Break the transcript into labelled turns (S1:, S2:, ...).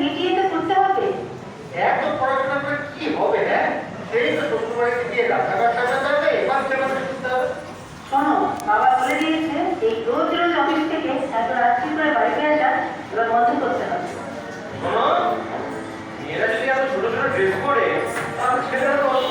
S1: মিটিয়ে তো করতে হবে।
S2: এত পড়াশোনা করে কি হবে? হ্যাঁ, সেই তো শ্বশুর বাড়িতে গিয়ে রান্নাঘর সাজাতে হবে, বাচ্চা বাচ্চা শুনতে হবে।
S1: শোনো, বাবা বলে দিয়েছে এই রোজ রোজ অফিস থেকে এত রাত্রি করে বাড়িতে আসা এবার বন্ধ করতে হবে।
S2: শোনো, মেয়েরা যদি এত ছোট ছোট ড্রেস করে তাহলে ছেলেরা তো অল্প